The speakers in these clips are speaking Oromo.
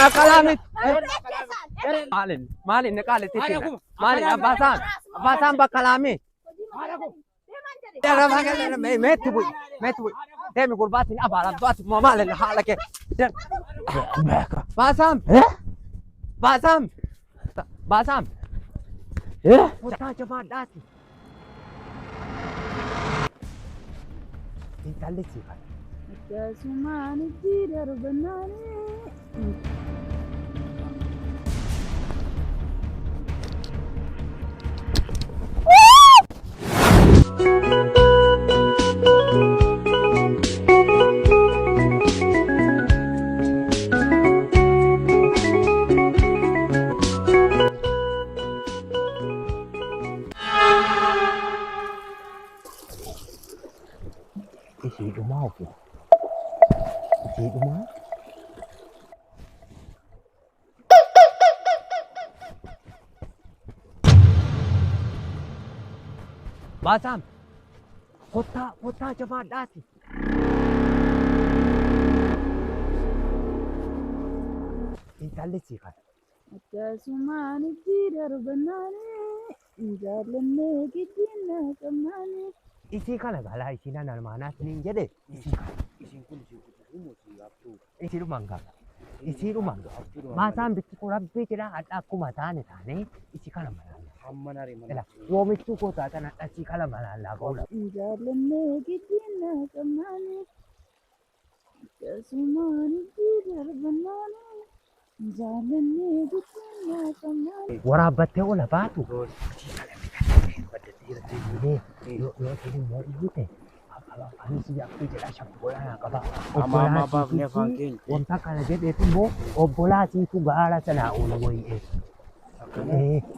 كلامي مالي نقال تيجي مالي أباسان بكلامي يا رب ما تبوي تيمي قرباتي أبا ربات ما مالي حالك باسام وتا جماعة داتي انت اللي تسيبها كاسمان الدير بناني isi rumah apa? Isi rumah? Basam, kota cepat dasi. Intalli sih kan? كاسمان الدير بناني جالني كتينا كماني Isi kan agak isi na mana sini jadi. Isi rumah enggak? Isi rumah enggak? Basam bitu kurang bicara ada aku mata nih tane. Isi kan mana? Hammanari Ela, wo mitu kota kan ada isi kan mana lah kau lah. جالني كتينا كماني كاسمان الدير بناني جالني كتينا كماني Warabatnya olah batu. Yo ini mau ibu teh. Ani siap tu jadi siap bola nak apa? Ama babnya fangking. Wontak kan jadi itu mau bola sih tu gara sana uloi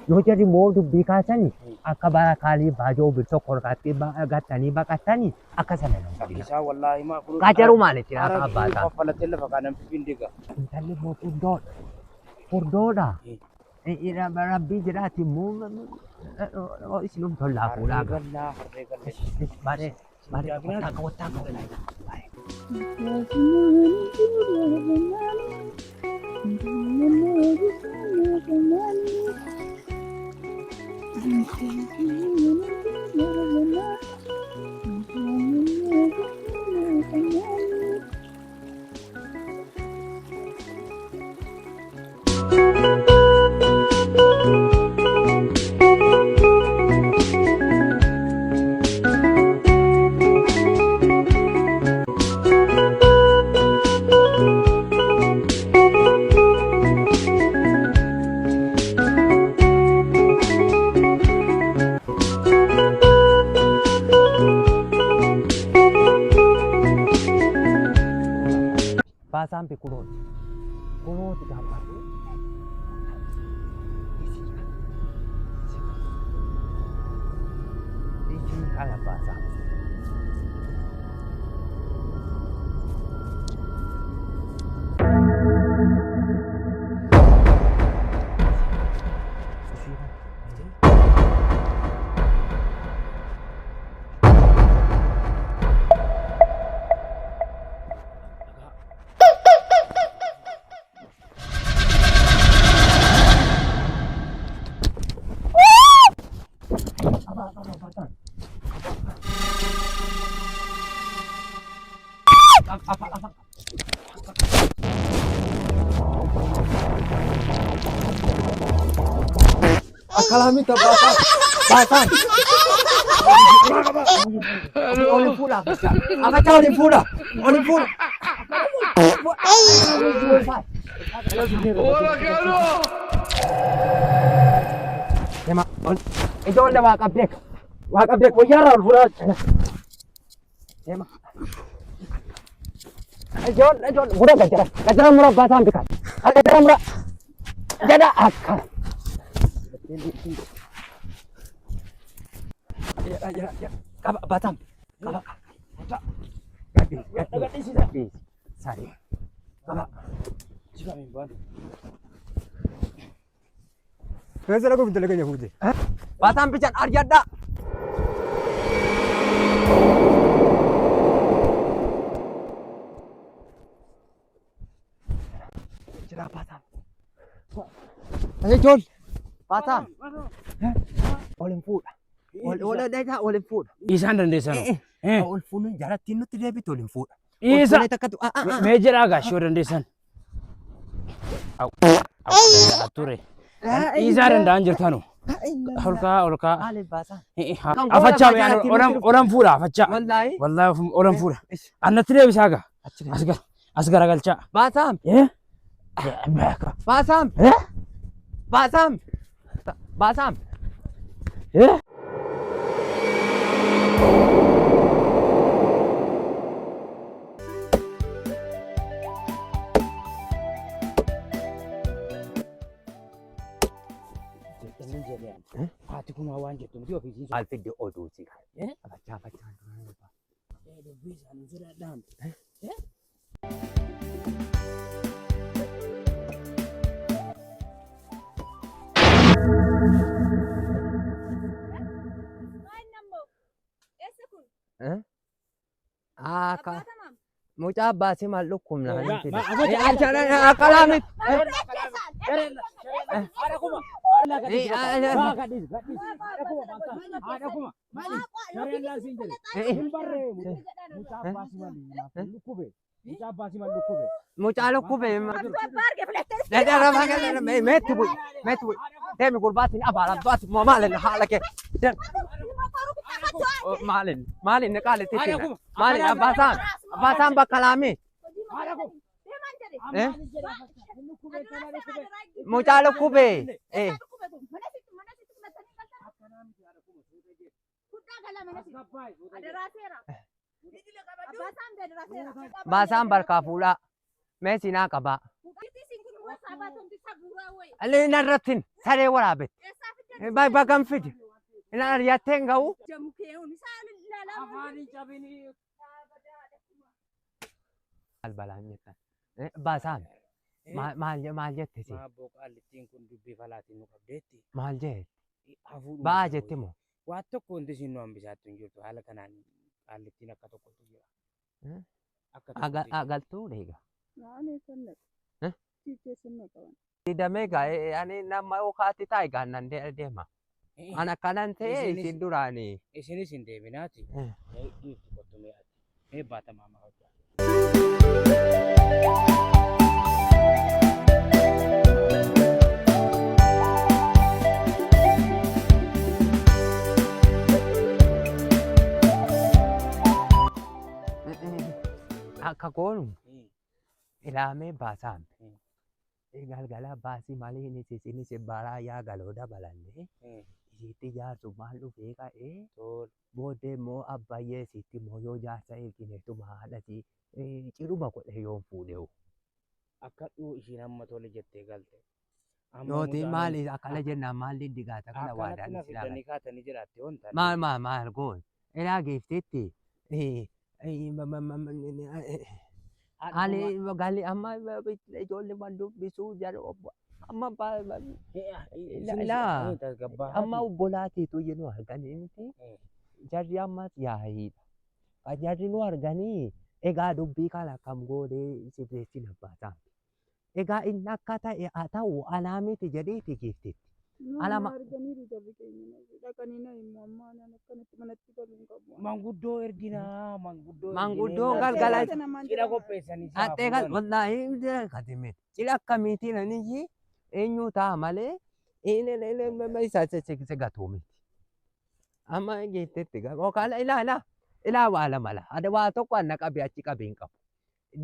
yo jadi mau tu bikasan akabara kali baju betul korgati gatani bakatani akasana. Bisa wallahi ma kuru. Kaca rumah ni tidak apa-apa. Apa tele bakanan pindiga. Tali mau purdoda. Ira barabbi jadi mu islum thola pula. Bare otak. كاسمان الدير بناني جالني كتينا كماني Basam pikulot dapat. Isi kalah basam. Apa? Kalami to basam. Oleh pula. Apa cakap oleh pula? Hola, Carlos. Tema, itu anda wakabdek, wajara pula. Tema. John, udah gajah murah basam pikat. Gajah murah. Jada akal. Ya. Kabak basam. Kabak. Gadi. Sari. Kabak. Jika mimban. Kenapa aku betul lagi Yahudi? Basam picat arjada. Jira Baasam. Jool. Baasam. Olin fuudha. Ol dheedaa olin fuudha. Isaan dandeessan. Ol fuudhuun jaalattiin nutti deebitu olin fuudha. Isa. Mee Mee jedhaa gaashoo dandeessan. Ture. Isaa danda'an jirtanu. Olkaa. maaliif Baasam? Afachaa olan fuudha afachaa. Wallaahi. Wallaahi olan fuudha. Annatti deebisaa gaa. As garagalchaa. Baasam. Baasam. Baasam. Baasam. Haati kun waan jettu miti ofiisiin. Maal fidde oduu si Eh? Afachaa. Dubbii isaanii sodaadhaan. Akka mucaa baasii maal dhukkubna Yaa, kan fide. ma- Qalaamit. Mucaa lukkubee. Meetti bu'i. Deemi gurbaatiin abaalaan baasi moo maalin haala kee. Maalin ne qaalitti kenna. Maalin abbaasaan bakka laamee. Mucaa lukkubee. Baasaan barkaa fuudhaa. Mee siinaa qabaa. Allee narrattin saree waraabet. Bagan fide. Ina ariyattee ga'u. Albalaan jettan. Baasaan maal jette si? Maabboo qaallittiin kun dubbii falaatiin nu qabdeetti. Maal jee? Hafuudhuma Ba'aa ishee jetti moo? Waan tokko wanti isin nu hambisaatti hin jirtu haala kanaan qaallittiin akka tokkotu jira. Akka tokkotu jira. Agaltuu dheega. Eh? qaban. Didamee gaa'ee ani nama yookaatti taa'e gaannan deema. Ana kanan ta'e isin duraanii. Isinis hin deeminaati. Dhiirti kottu mee ati. Mee baata maama hojjaa. Akka goonu ilaamee baasaan. Galgala baasii malee inni isinis baraa yaa galoo dabalannee isitti jaarsu maal dhufee ka'ee booddee immoo abbayyee isitti immoo yoo jaarsa eegineetuma haadhati ciruma godhe yoon fuudheewu. Akka dhuu ishiin amma tole jettee galte. Yooti maali akkana jennaan maalli digaata kana waadaan Akkanatti na fidanii kaatanii jiraatte waan ta'eef. maal goon ilaa geeftetti ani galii amma ijoollee waan dubbisuu jala obbo amma amma obbolaatiitu jennu arganii miti jarri ammas yaa'iidha. Jarri nu arganii egaa dubbii kana akkam goonee sirreessi nabbaataa. Egaa inni akka ta'e haa ta'u anaa miti jedheeti geeftetti. Alama. Arganiiru jarri keenya dhaqanii na immoo ammaa naan akkanatti manatti galuu hin qabu. Manguddoo erginaa Manguddoo galgala cidha qopheessanii hattee gal wallaahi kadime cidha akkamiitiin aniyyi eenyu ta'a malee isa gatuu miti. Amma geettetti yookaan ilaa waa lama la ada waa tokko anna qabee achi qabee hin qabu.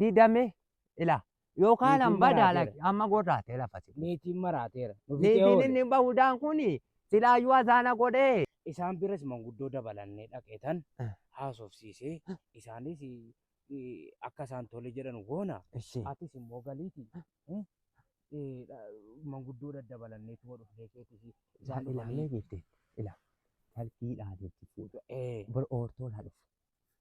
Didame ilaa. Yookaan ambadaala amma godhaatee lafati. Niitiin maraateera. Niitiin inni bahudaan kuni silaayyuu azaana godhee. Isaan biras manguddoo dabalannee dhaqeetan haasofsiisee isaanis akka isaan tole jedhan goona. Atis immoo galiiti. Manguddoo daddabalannee tuma dhufnee keetis Isaan ilaalee jettee ilaa salphiidhaan jetti fuudha. Bor oortoon haa dhufu.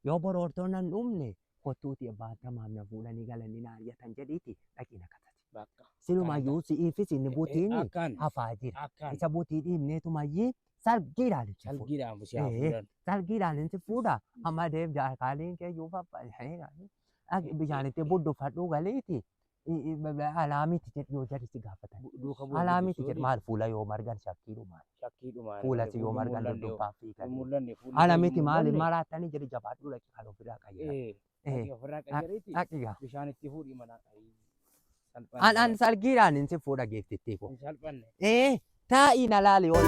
Yoo bor oortoon hin dhumne kottuuti baatamaaf na fuudhanii galanii na ari'atan jedhiiti dhaqina katati. Silumayyuu si'iifis inni butiini hafaa jira. Isa butii dhiibneetumayyii salgiidhaan itti fuudha. Salgiidhaan itti fuudha. Amma deem jaarkaaliin keeyyuu bishaanitti buddufadhuu galiiti. Alaamiiti jedhu yoo jari si gaafatan. Duuka Alaamiiti jedhu maal fuula yoo margan shakkii maal? Shakkiidhumaan. Fuula si yoo margan duddubbaan fiigan. Mul'anne fuulli. Alaamiiti maal maraatanii jedhu jabaadhu dhaqi kan ofirraa qayyara. Ofirraa qayyariiti. Dhaqiga. Bishaan itti fuudhi mana. An salgiidhaan hin si fuudha geeftittee ko. Hin salphanne. Taa'ii na laali yoo